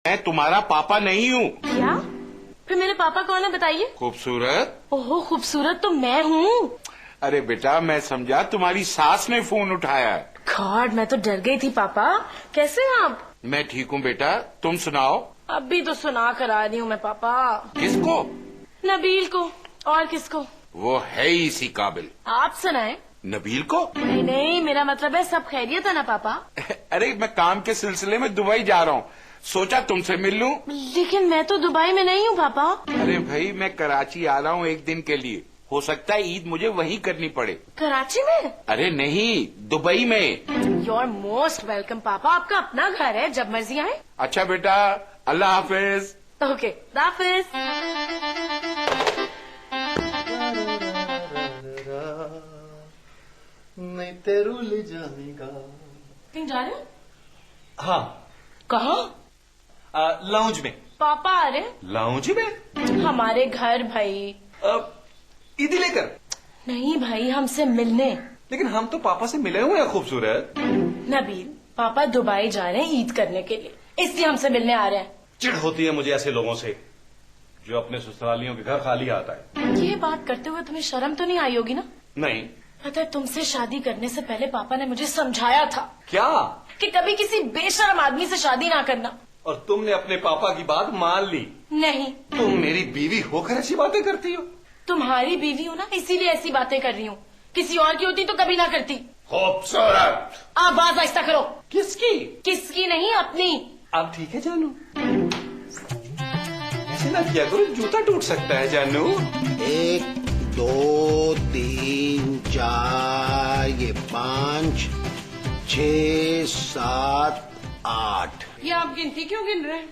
मैं तुम्हारा पापा नहीं हूँ। क्या? फिर मेरे पापा कौन है बताइए? खूबसूरत। ओहो, खूबसूरत तो मैं हूँ। अरे बेटा, मैं समझा तुम्हारी सास ने फोन उठाया है। गॉड, मैं तो डर गई थी। पापा कैसे हैं आप? मैं ठीक हूँ बेटा, तुम सुनाओ। अभी तो सुना कर आ रही हूँ मैं पापा। किसको? नबील को। और किसको? वो है ही इसी काबिल। आप सुनाए। नबील को? नहीं नहीं, मेरा मतलब है सब खैरियत है ना पापा? अरे मैं काम के सिलसिले में दुबई जा रहा हूँ, सोचा तुमसे मिल लूं। लेकिन मैं तो दुबई में नहीं हूँ पापा। अरे भाई, मैं कराची आ रहा हूँ एक दिन के लिए, हो सकता है ईद मुझे वहीं करनी पड़े। कराची में? अरे नहीं, दुबई में। यू आर मोस्ट वेलकम पापा, आपका अपना घर है, जब मर्जी आए। अच्छा बेटा, अल्लाह हाफिज। ओके, हाफिज। नहीं तेरू ले जाएगा। कहीं जा रहे हो? हाँ। कहाँ? लाउंज में। पापा आ रहे? लाउंज में? हमारे घर भाई। ईदी लेकर? नहीं भाई, हमसे मिलने। लेकिन हम तो पापा से मिले हुए हैं खूबसूरत। नबील, पापा दुबई जा रहे हैं ईद करने के लिए, इसलिए हमसे मिलने आ रहे हैं। चिढ़ होती है मुझे ऐसे लोगों से जो अपने ससुरालियों के घर खाली आता है। ये बात करते हुए तुम्हें शर्म तो नहीं आई होगी ना? नहीं। पता है, तुमसे शादी करने से पहले पापा ने मुझे समझाया था। क्या? कि कभी किसी बेशर्म आदमी से शादी ना करना। और तुमने अपने पापा की बात मान ली? नहीं। तुम मेरी बीवी होकर ऐसी बातें करती हो? तुम्हारी बीवी हो ना, इसीलिए ऐसी बातें कर रही हूँ। किसी और की होती तो कभी ना करती। खूबसूरत। आवाज आहिस्ता करो। किसकी? किसकी नहीं, अपनी। अब ठीक है जानू, ऐसे ना किया करो, जूता टूट सकता है जानू। 1 2 3 4, ये 5 6 7 8। ये आप गिनती क्यों गिन रहे हैं?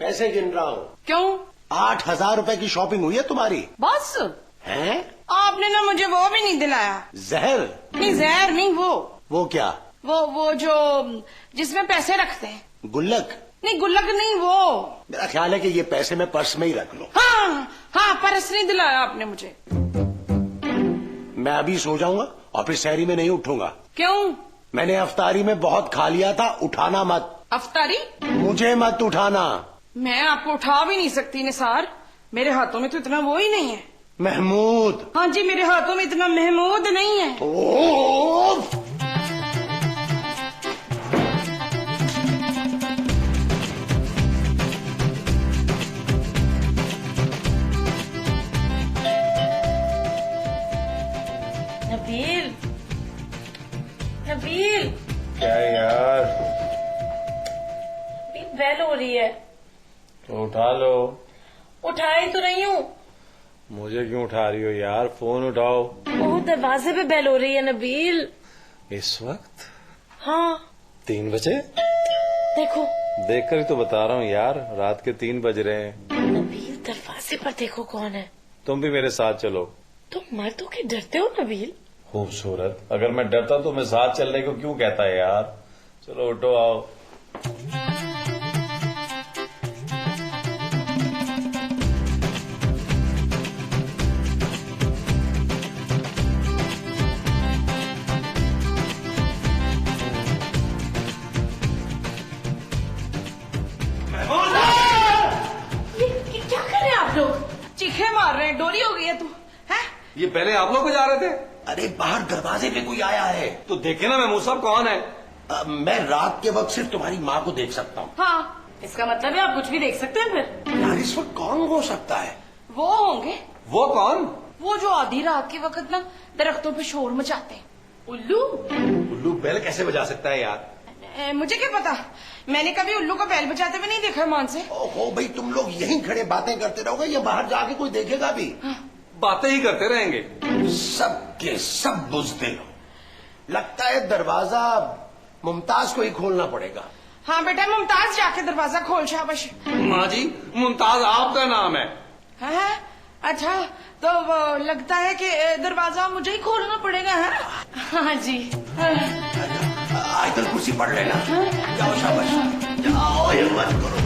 पैसे गिन रहा हूँ। क्यों? 8,000 रुपए की शॉपिंग हुई है तुम्हारी। बस हैं? आपने ना मुझे वो भी नहीं दिलाया। जहर? नहीं, जहर नहीं, वो क्या? वो जो जिसमें पैसे रखते हैं। गुल्लक? नहीं, गुल्लक नहीं, वो। मेरा ख्याल है कि ये पैसे मैं पर्स में ही रख लूं। हाँ हाँ, पर्स नहीं दिलाया आपने मुझे। मैं अभी सो जाऊंगा और फिर शहरी में नहीं उठूंगा। क्यों? मैंने अफ्तारी में बहुत खा लिया था, उठाना मत। अफ्तारी? मुझे मत उठाना। मैं आपको उठा भी नहीं सकती निसार, मेरे हाथों में तो इतना वो ही नहीं है। महमूद? हाँ जी, मेरे हाथों में इतना महमूद नहीं है। ओह! नबील, नबील, क्या यार? बेल हो रही है। तो उठा लो। उठाई तो नहीं हूँ। मुझे क्यों उठा रही हो यार? फोन उठाओ। ओह, दरवाजे पे बेल हो रही है नबील। इस वक्त? हाँ। 3 बजे? देखो। देखकर ही तो बता रहा हूँ यार, रात के 3 बज रहे हैं। नबील, दरवाजे पर देखो कौन है। तुम भी मेरे साथ चलो। तुम मर्दों के डरते हो नबील? खूबसूरत, अगर मैं डरता तो मैं साथ चलने को क्यों कहता है यार? चलो उठो, आओ। ये क्या कर रहे हैं आप लोग? चीखे मार रहे हैं, डोरी हो गई है तू है? ये पहले आप लोग जा रहे थे? अरे बाहर दरवाजे पे कोई आया है। तो देखे ना महमूद साहब कौन है। मैं रात के वक्त सिर्फ तुम्हारी माँ को देख सकता हूँ। हाँ, इसका मतलब है आप कुछ भी देख सकते हैं फिर। यार इस वक्त कौन हो सकता है? वो होंगे। वो कौन? वो जो आधी रात के वक्त ना दरख्तों पे शोर मचाते हैं। उल्लू। उल्लू बैल कैसे बजा सकता है यार? मुझे क्या पता, मैंने कभी उल्लू को बैल बजाते हुए नहीं देखा मान से। ओहो भाई, तुम लोग यहीं खड़े बातें करते रहोगे या बाहर जाके कोई देखेगा भी? बातें ही करते रहेंगे। सब के सब बुझते हो। लगता है दरवाजा मुमताज को ही खोलना पड़ेगा। हाँ बेटा, मुमताज जाके दरवाजा खोल। शाबाश। माँ जी, मुमताज आपका नाम है? हाँ, अच्छा तो वो लगता है कि दरवाजा मुझे ही खोलना पड़ेगा। हाँ जी। आयतल कुर्सी पढ़ लेना। जाओ शाबाश, जाओ, हिम्मत करो।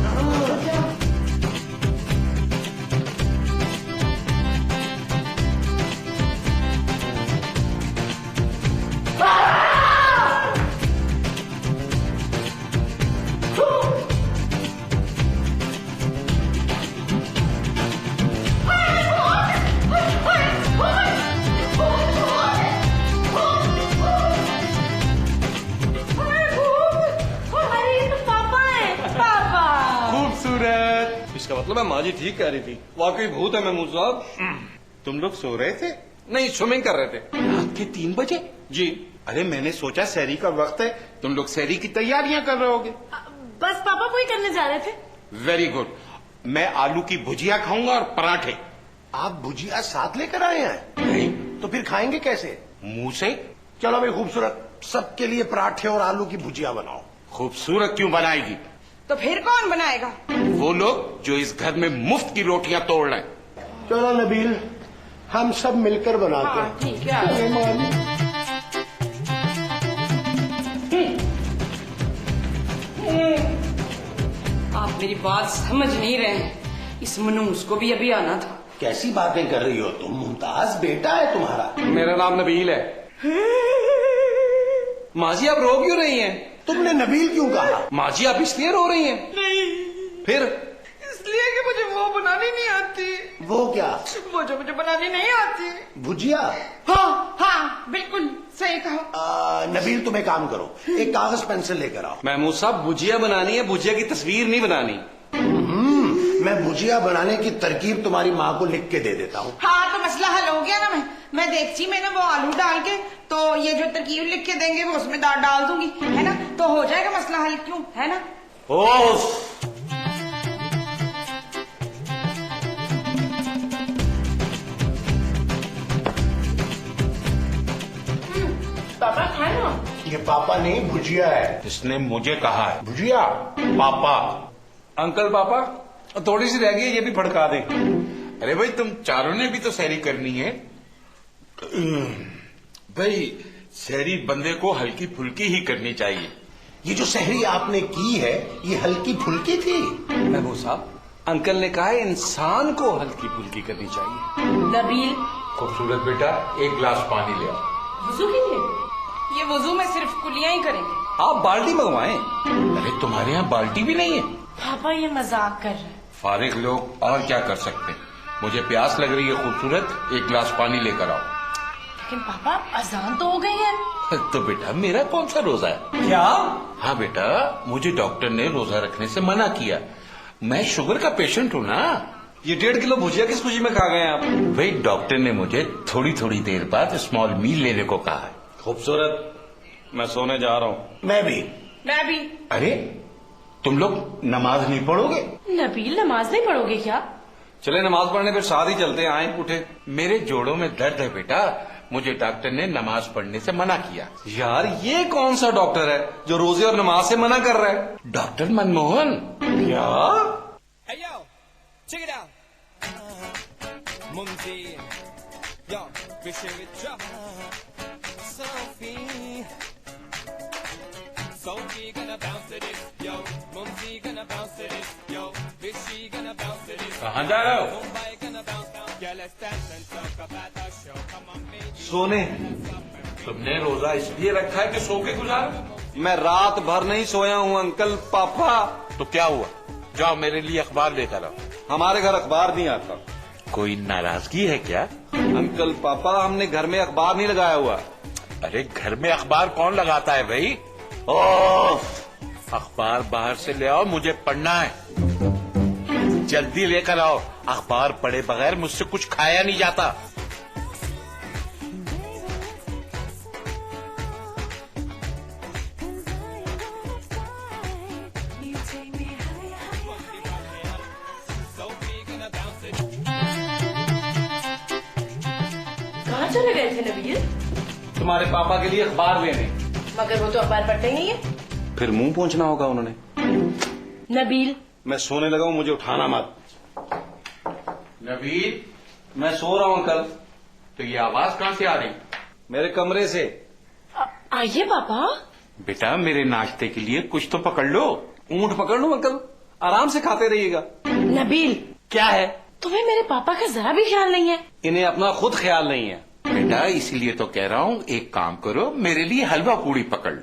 इसका मतलब है माँ जी ठीक कह रही थी, वाकई भूत है महमूद साहब। तुम लोग सो रहे थे? नहीं, स्विमिंग कर रहे थे। रात के 3 बजे? जी। अरे मैंने सोचा सहरी का वक्त है, तुम लोग सहरी की तैयारियां कर रहे होगे। बस पापा वही करने जा रहे थे। Very good. मैं आलू की भुजिया खाऊंगा और पराठे। आप भुजिया साथ लेकर आए हैं? नहीं, तो फिर खाएंगे कैसे? मुंह से। चलो भाई खूबसूरत, सबके लिए पराठे और आलू की भुजिया बनाओ। खूबसूरत क्यों बनाएगी? तो फिर कौन बनाएगा? वो लोग जो इस घर में मुफ्त की रोटियां तोड़ रहे हैं। चलो नबील, हम सब मिलकर बनाते हाँ, हैं। ठीक है। चलो मानी। आप मेरी बात समझ नहीं रहे हैं, इस मनूस को भी अभी आना था। कैसी बातें कर रही हो तुम? मुमताज बेटा है तुम्हारा। मेरा नाम नबील है। माँ जी आप रो क्यों रही हैं? तुमने नबील क्यों कहा? माँ जी आप इसलिए रो रही हैं? नहीं, फिर? इसलिए कि मुझे वो बनानी नहीं आती। वो क्या? वो जो मुझे बनानी नहीं आती। भुजिया? हाँ हाँ, बिल्कुल सही कहा। नबील तुम एक काम करो, एक कागज पेंसिल लेकर आओ। महमूद साहब भुजिया बनानी है, भुजिया की तस्वीर नहीं बनानी। मैं भुजिया बनाने की तरकीब तुम्हारी माँ को लिख के दे देता हूँ। हाँ, तो मसला हल हो गया ना। मैं देखती में ना वो आलू डाल के, तो ये जो तरकीब लिख के देंगे वो उसमें दाल डाल दूंगी, है ना? तो हो जाएगा मसला हल, क्यों, है ना? पापा खाए ना। ये पापा नहीं, भुजिया है। इसने मुझे कहा है भुजिया पापा। अंकल पापा थोड़ी सी रह गई है, ये भी फड़का दें। अरे भाई तुम चारों ने भी तो सहरी करनी है। भाई सहरी बंदे को हल्की फुल्की ही करनी चाहिए। ये जो सहरी आपने की है, ये हल्की फुल्की थी? महमूद साहब अंकल ने कहा है इंसान को हल्की फुल्की करनी चाहिए। नबील, खूबसूरत बेटा, एक गिलास पानी ले आओ। वुजू के लिए? ये वुजू में सिर्फ कुलियां ही करेंगे। आप बाल्टी मंगवाएं। अरे तुम्हारे यहाँ बाल्टी भी नहीं है? पापा ये मजाक कर रहे हैं। फारिग लोग और क्या कर सकते हैं। मुझे प्यास लग रही है खूबसूरत, एक गिलास पानी लेकर आओ। लेकिन पापा अजान तो हो गई है। तो बेटा मेरा कौन सा रोजा है? क्या? हाँ बेटा, मुझे डॉक्टर ने रोजा रखने से मना किया। मैं शुगर का पेशेंट हूँ ना। ये 1.5 किलो भुजिया किस खुशी में खा गए आप? भाई डॉक्टर ने मुझे थोड़ी थोड़ी देर बाद स्मॉल मील लेने को कहा है। खूबसूरत मैं सोने जा रहा हूँ। मैं भी। मैं भी। अरे तुम लोग नमाज नहीं पढ़ोगे? नबील, नमाज नहीं पढ़ोगे क्या? चले नमाज पढ़ने फिर साथ ही चलते हैं, आए उठे। मेरे जोड़ों में दर्द है बेटा, मुझे डॉक्टर ने नमाज पढ़ने से मना किया। यार ये कौन सा डॉक्टर है जो रोजे और नमाज से मना कर रहा है? डॉक्टर मनमोहन। क्या? Hey yo, check it out. Mumsy, yo, fish with drop. Sophie, Sophie gonna bounce to this, yo. Mumsy gonna bounce to this, yo. Fishy gonna bounce to this. कहाँ जा रहे हो? Mumbai gonna bounce down. Yeah, let's dance and talk about the show. Come on, baby. सोने? तुमने रोजा इसलिए रखा है कि सो के गुजारो? मैं रात भर नहीं सोया हूँ अंकल पापा। तो क्या हुआ? जाओ मेरे लिए अखबार लेकर आओ। हमारे घर अखबार नहीं आता। कोई नाराजगी है क्या? अंकल पापा हमने घर में अखबार नहीं लगाया हुआ। अरे घर में अखबार कौन लगाता है भाई? ओह, अखबार बाहर से ले आओ, मुझे पढ़ना है। जल्दी लेकर आओ, अखबार पढ़े बगैर मुझसे कुछ खाया नहीं जाता। कहाँ चले गए थे नबील? तुम्हारे पापा के लिए अखबार लेने। मगर वो तो अखबार पढ़ते ही नहीं है। फिर मुंह पहुंचना होगा उन्होंने। नबील, मैं सोने लगा हूँ, मुझे उठाना मत। नबील, मैं सो रहा हूँ अंकल। तो ये आवाज कहाँ से आ रही? मेरे कमरे से। आइए पापा। बेटा मेरे नाश्ते के लिए कुछ तो पकड़ लो। ऊंट पकड़ लूं अंकल? आराम से खाते रहिएगा। नबील, क्या है? तुम्हें मेरे पापा का जरा भी ख्याल नहीं है। इन्हें अपना खुद ख्याल नहीं है। बेटा इसीलिए तो कह रहा हूँ, एक काम करो, मेरे लिए हलवा पूड़ी पकड़ लो।